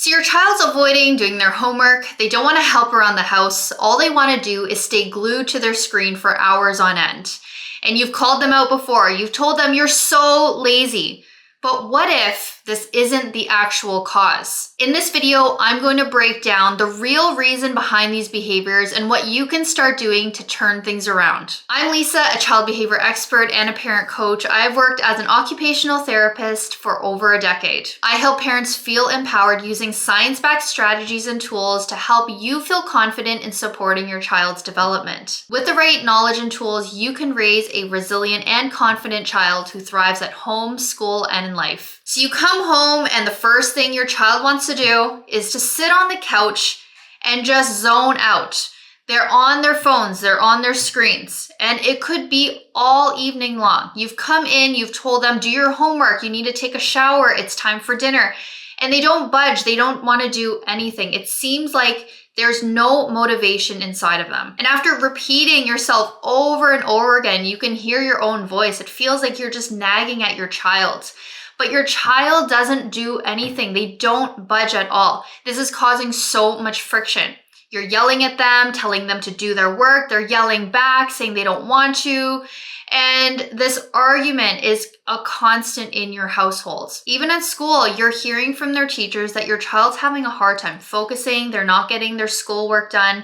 So your child's avoiding doing their homework. They don't want to help around the house. All they want to do is stay glued to their screen for hours on end. And you've called them out before. You've told them you're so lazy. But what if this isn't the actual cause? In this video, I'm going to break down the real reason behind these behaviors and what you can start doing to turn things around. I'm Lisa, a child behavior expert and a parent coach. I've worked as an occupational therapist for over a decade. I help parents feel empowered using science-backed strategies and tools to help you feel confident in supporting your child's development. With the right knowledge and tools, you can raise a resilient and confident child who thrives at home, school, and in life. So you come home and the first thing your child wants to do is to sit on the couch and just zone out. They're on their phones, they're on their screens, and it could be all evening long. You've come in, you've told them, do your homework, you need to take a shower, it's time for dinner, and they don't budge, they don't want to do anything. It seems like there's no motivation inside of them. And after repeating yourself over and over again, you can hear your own voice. It feels like you're just nagging at your child. But your child doesn't do anything. They don't budge at all. This is causing so much friction. You're yelling at them, telling them to do their work. They're yelling back, saying they don't want to. And this argument is a constant in your households. Even at school, you're hearing from their teachers that your child's having a hard time focusing. They're not getting their schoolwork done.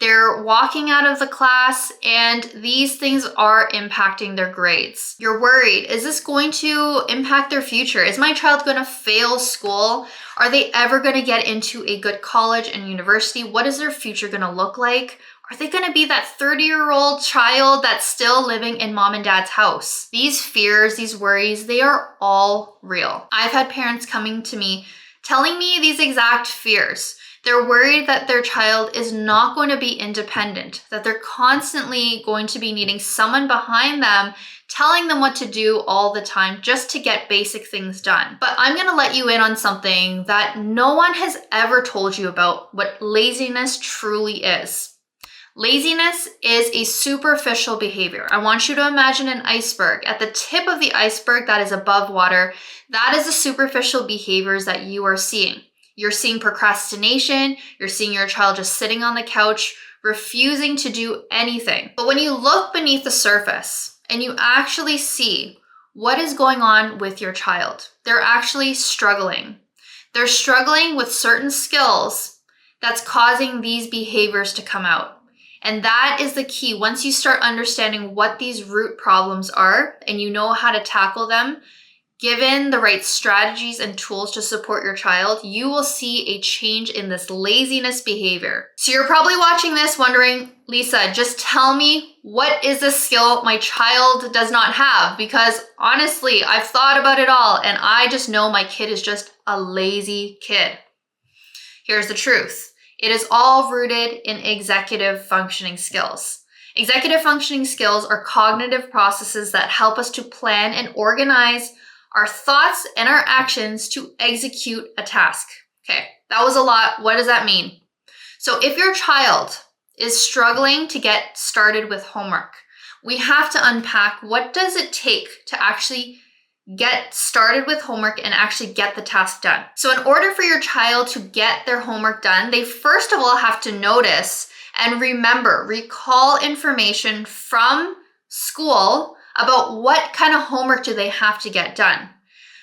They're walking out of the class, and these things are impacting their grades. You're worried, is this going to impact their future? Is my child going to fail school? Are they ever going to get into a good college and university? What is their future going to look like? Are they going to be that 30-year-old child that's still living in mom and dad's house? These fears, these worries, they are all real. I've had parents coming to me telling me these exact fears. They're worried that their child is not going to be independent, that they're constantly going to be needing someone behind them telling them what to do all the time just to get basic things done. But I'm going to let you in on something that no one has ever told you about what laziness truly is. Laziness is a superficial behavior. I want you to imagine an iceberg. At the tip of the iceberg that is above water, that is the superficial behaviors that you are seeing. You're seeing procrastination, you're seeing your child just sitting on the couch, refusing to do anything. But when you look beneath the surface and you actually see what is going on with your child, they're actually struggling. They're struggling with certain skills that's causing these behaviors to come out. And that is the key. Once you start understanding what these root problems are and you know how to tackle them, given the right strategies and tools to support your child, you will see a change in this laziness behavior. So you're probably watching this wondering, Lisa, just tell me, what is a skill my child does not have? Because honestly, I've thought about it all and I just know my kid is just a lazy kid. Here's the truth. It is all rooted in executive functioning skills. Executive functioning skills are cognitive processes that help us to plan and organize our thoughts and our actions to execute a task. Okay, that was a lot. What does that mean? So if your child is struggling to get started with homework, we have to unpack what does it take to actually get started with homework and actually get the task done. So in order for your child to get their homework done, they first of all have to notice and recall information from school about what kind of homework do they have to get done.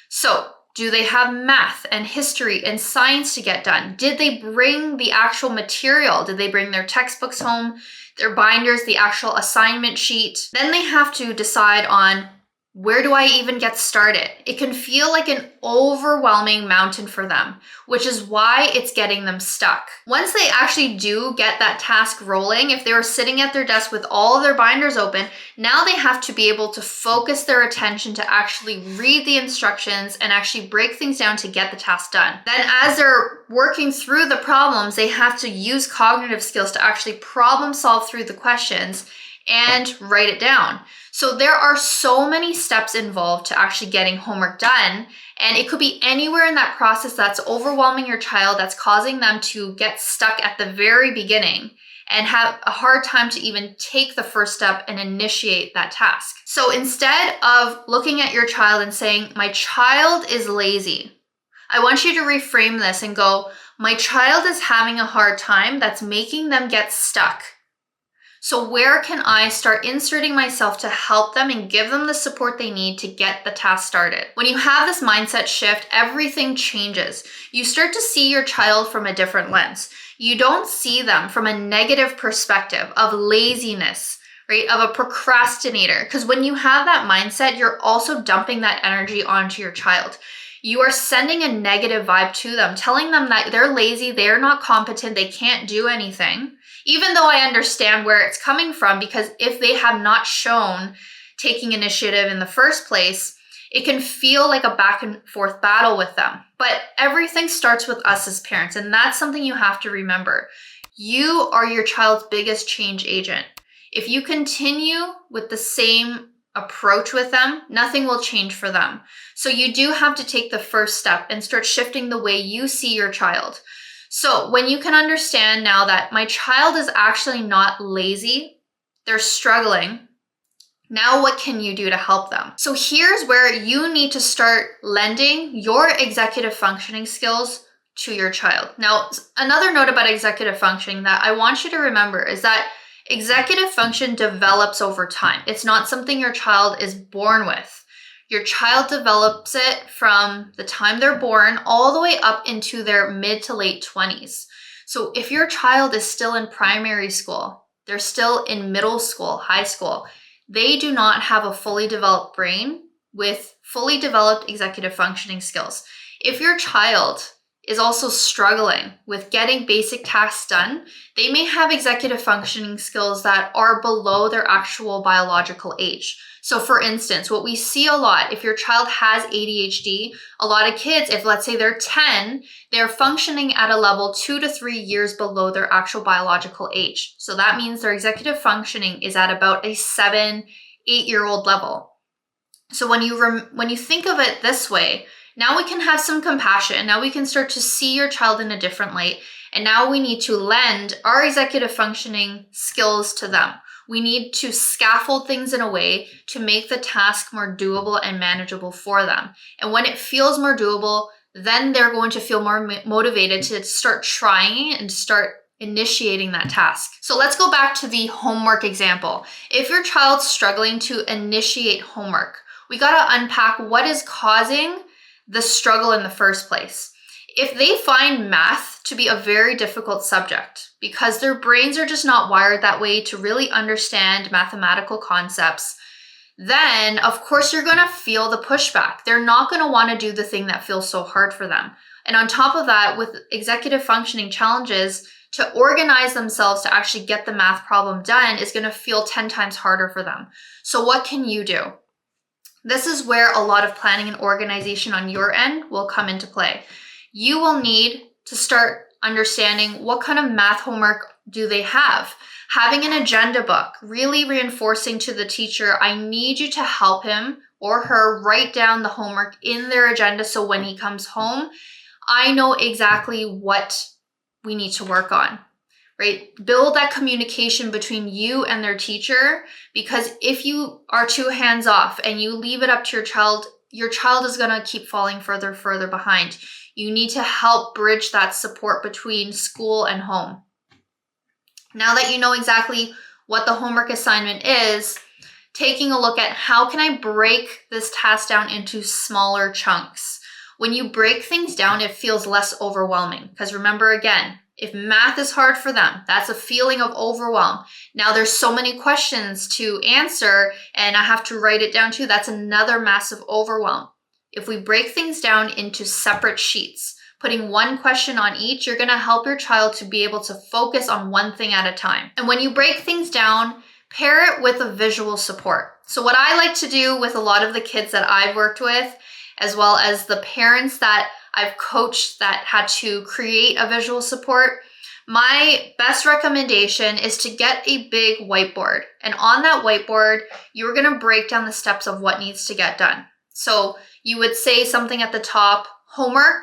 So do they have math and history and science to get done? Did they bring the actual material? Did they bring their textbooks home, their binders, the actual assignment sheet? Then they have to decide on, where do I even get started? It can feel like an overwhelming mountain for them, which is why it's getting them stuck. Once they actually do get that task rolling, if they were sitting at their desk with all of their binders open, now they have to be able to focus their attention to actually read the instructions and actually break things down to get the task done. Then as they're working through the problems, they have to use cognitive skills to actually problem solve through the questions and write it down. So there are so many steps involved to actually getting homework done, and it could be anywhere in that process that's overwhelming your child, that's causing them to get stuck at the very beginning and have a hard time to even take the first step and initiate that task. So instead of looking at your child and saying, my child is lazy, I want you to reframe this and go, my child is having a hard time that's making them get stuck. So where can I start inserting myself to help them and give them the support they need to get the task started? When you have this mindset shift, everything changes. You start to see your child from a different lens. You don't see them from a negative perspective of laziness, right? Of a procrastinator. Because when you have that mindset, you're also dumping that energy onto your child. You are sending a negative vibe to them, telling them that they're lazy, they're not competent, they can't do anything. Even though I understand where it's coming from, because if they have not shown taking initiative in the first place, it can feel like a back and forth battle with them. But everything starts with us as parents, and that's something you have to remember. You are your child's biggest change agent. If you continue with the same approach with them, nothing will change for them. So you do have to take the first step and start shifting the way you see your child. So when you can understand now that my child is actually not lazy, they're struggling, now what can you do to help them? So here's where you need to start lending your executive functioning skills to your child. Now, another note about executive functioning that I want you to remember is that executive function develops over time. It's not something your child is born with. Your child develops it from the time they're born all the way up into their mid to late 20s. So if your child is still in primary school, they're still in middle school, high school, they do not have a fully developed brain with fully developed executive functioning skills. If your child is also struggling with getting basic tasks done, they may have executive functioning skills that are below their actual biological age. So for instance, what we see a lot, if your child has ADHD, a lot of kids, if let's say they're 10, they're functioning at a level 2 to 3 years below their actual biological age. So that means their executive functioning is at about a 7, 8-year-old level. So when you think of it this way, now we can have some compassion. Now we can start to see your child in a different light. And now we need to lend our executive functioning skills to them. We need to scaffold things in a way to make the task more doable and manageable for them. And when it feels more doable, then they're going to feel more motivated to start trying and start initiating that task. So let's go back to the homework example. If your child's struggling to initiate homework, we got to unpack what is causing the struggle in the first place. If they find math to be a very difficult subject because their brains are just not wired that way to really understand mathematical concepts, then of course you're going to feel the pushback. They're not going to want to do the thing that feels so hard for them. And on top of that, with executive functioning challenges, to organize themselves to actually get the math problem done is going to feel 10 times harder for them. So what can you do? This is where a lot of planning and organization on your end will come into play. You will need to start understanding what kind of math homework do they have. Having an agenda book, really reinforcing to the teacher, I need you to help him or her write down the homework in their agenda so when he comes home, I know exactly what we need to work on. Right? Build that communication between you and their teacher, because if you are too hands off and you leave it up to your child is going to keep falling further behind. You need to help bridge that support between school and home. Now that you know exactly what the homework assignment is, taking a look at how can I break this task down into smaller chunks. When you break things down, it feels less overwhelming, because remember again, if math is hard for them, that's a feeling of overwhelm. Now there's so many questions to answer and I have to write it down too. That's another massive overwhelm. If we break things down into separate sheets, putting one question on each, you're going to help your child to be able to focus on one thing at a time. And when you break things down, pair it with a visual support. So what I like to do with a lot of the kids that I've worked with, as well as the parents that I've coached that had to create a visual support, my best recommendation is to get a big whiteboard. And on that whiteboard, you're going to break down the steps of what needs to get done. So you would say something at the top, homework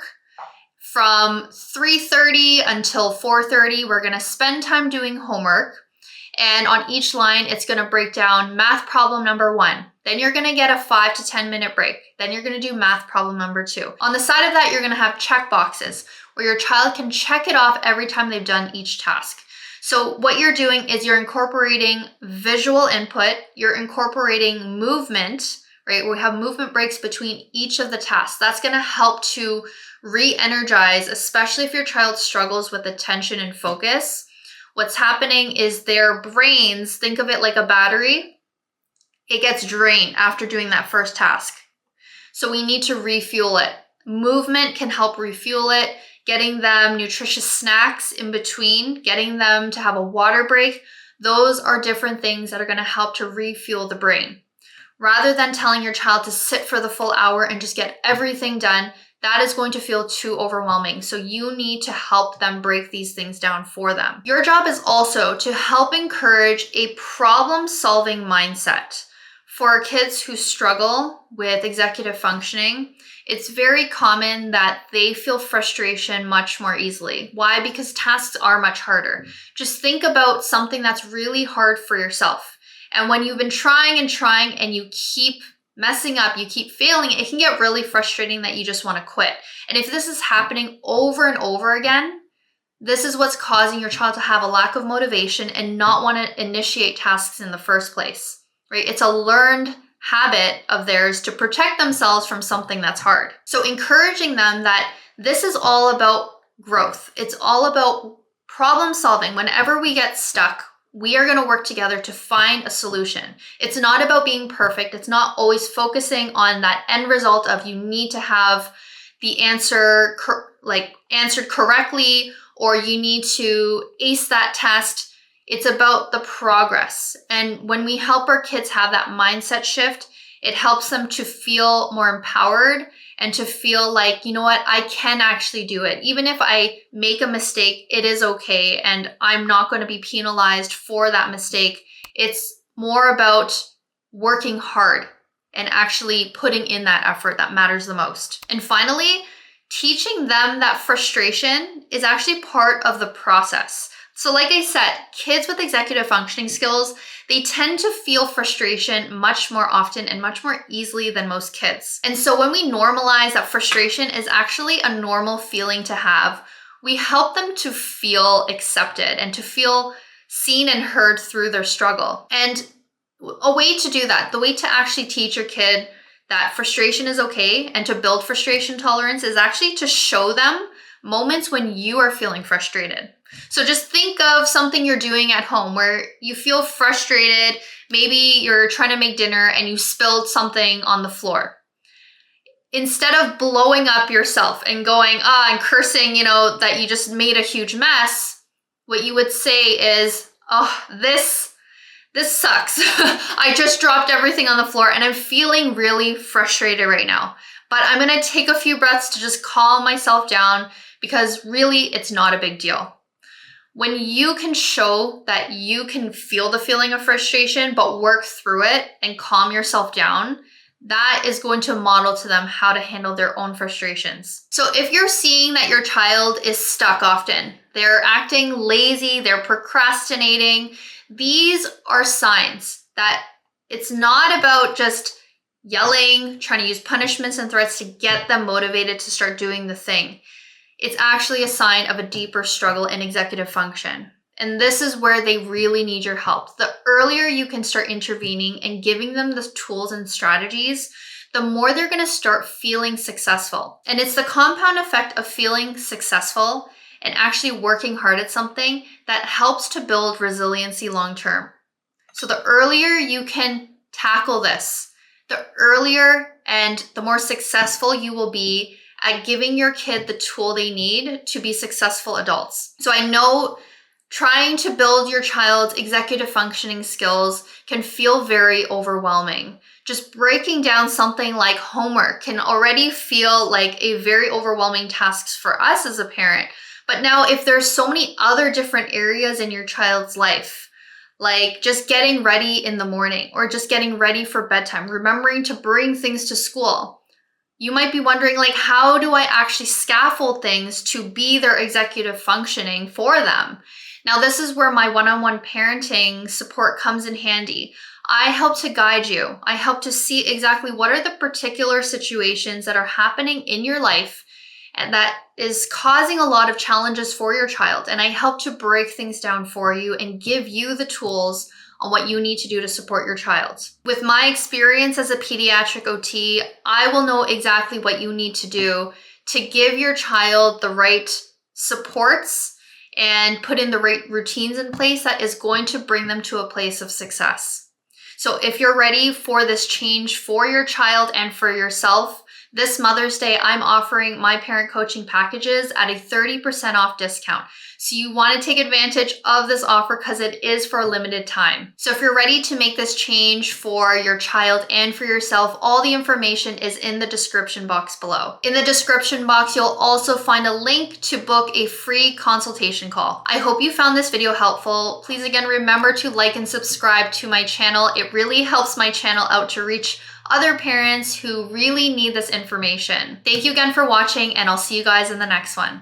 from 3:30 until 4:30. We're going to spend time doing homework. And on each line, it's going to break down math problem number 1. Then you're going to get a 5 to 10 minute break. Then you're going to do math problem number 2. On the side of that, you're going to have check boxes where your child can check it off every time they've done each task. So what you're doing is you're incorporating visual input, you're incorporating movement, right? We have movement breaks between each of the tasks. That's going to help to re-energize, especially if your child struggles with attention and focus. What's happening is their brains, think of it like a battery, it gets drained after doing that first task. So we need to refuel it. Movement can help refuel it, getting them nutritious snacks in between, getting them to have a water break. Those are different things that are going to help to refuel the brain. Rather than telling your child to sit for the full hour and just get everything done, that is going to feel too overwhelming. So you need to help them break these things down for them. Your job is also to help encourage a problem-solving mindset. For kids who struggle with executive functioning, it's very common that they feel frustration much more easily. Why? Because tasks are much harder. Just think about something that's really hard for yourself. And when you've been trying and you keep messing up, you keep failing, it can get really frustrating that you just want to quit. And if this is happening over and over again, this is what's causing your child to have a lack of motivation and not want to initiate tasks in the first place, right? It's a learned habit of theirs to protect themselves from something that's hard. So encouraging them that this is all about growth. It's all about problem solving. Whenever we get stuck, we are going to work together to find a solution. It's not about being perfect. It's not always focusing on that end result of you need to have the answer answered correctly or you need to ace that test. It's about the progress. And when we help our kids have that mindset shift, it helps them to feel more empowered and to feel like, you know what, I can actually do it. Even if I make a mistake, it is okay. And I'm not going to be penalized for that mistake. It's more about working hard and actually putting in that effort that matters the most. And finally, teaching them that frustration is actually part of the process. So like I said, kids with executive functioning skills, they tend to feel frustration much more often and much more easily than most kids. And so when we normalize that frustration is actually a normal feeling to have, we help them to feel accepted and to feel seen and heard through their struggle. And a way to do that, the way to actually teach your kid that frustration is okay and to build frustration tolerance is actually to show them moments when you are feeling frustrated. So just think of something you're doing at home where you feel frustrated. Maybe you're trying to make dinner and you spilled something on the floor. Instead of blowing up yourself and going, and cursing, that you just made a huge mess, what you would say is, this sucks. I just dropped everything on the floor and I'm feeling really frustrated right now. But I'm going to take a few breaths to just calm myself down because really it's not a big deal. When you can show that you can feel the feeling of frustration, but work through it and calm yourself down, that is going to model to them how to handle their own frustrations. So if you're seeing that your child is stuck often, they're acting lazy, they're procrastinating, these are signs that it's not about just yelling, trying to use punishments and threats to get them motivated to start doing the thing. It's actually a sign of a deeper struggle in executive function. And this is where they really need your help. The earlier you can start intervening and giving them the tools and strategies, the more they're going to start feeling successful. And it's the compound effect of feeling successful and actually working hard at something that helps to build resiliency long term. So the earlier you can tackle this, the earlier and the more successful you will be at giving your kid the tool they need to be successful adults. So I know trying to build your child's executive functioning skills can feel very overwhelming. Just breaking down something like homework can already feel like a very overwhelming task for us as a parent. But now if there's so many other different areas in your child's life, like just getting ready in the morning or just getting ready for bedtime, remembering to bring things to school, You might be wondering, like, how do I actually scaffold things to be their executive functioning for them? Now, this is where my one-on-one parenting support comes in handy. I help to guide you. I help to see exactly what are the particular situations that are happening in your life and that is causing a lot of challenges for your child. And I help to break things down for you and give you the tools on what you need to do to support your child. With my experience as a pediatric OT, I will know exactly what you need to do to give your child the right supports and put in the right routines in place that is going to bring them to a place of success. So if you're ready for this change for your child and for yourself, this Mother's Day, I'm offering my parent coaching packages at a 30% off discount. So you want to take advantage of this offer because it is for a limited time. So if you're ready to make this change for your child and for yourself, all the information is in the description box below. In the description box, you'll also find a link to book a free consultation call. I hope you found this video helpful. Please again, remember to like and subscribe to my channel. It really helps my channel out to reach other parents who really need this information. Thank you again for watching, and I'll see you guys in the next one.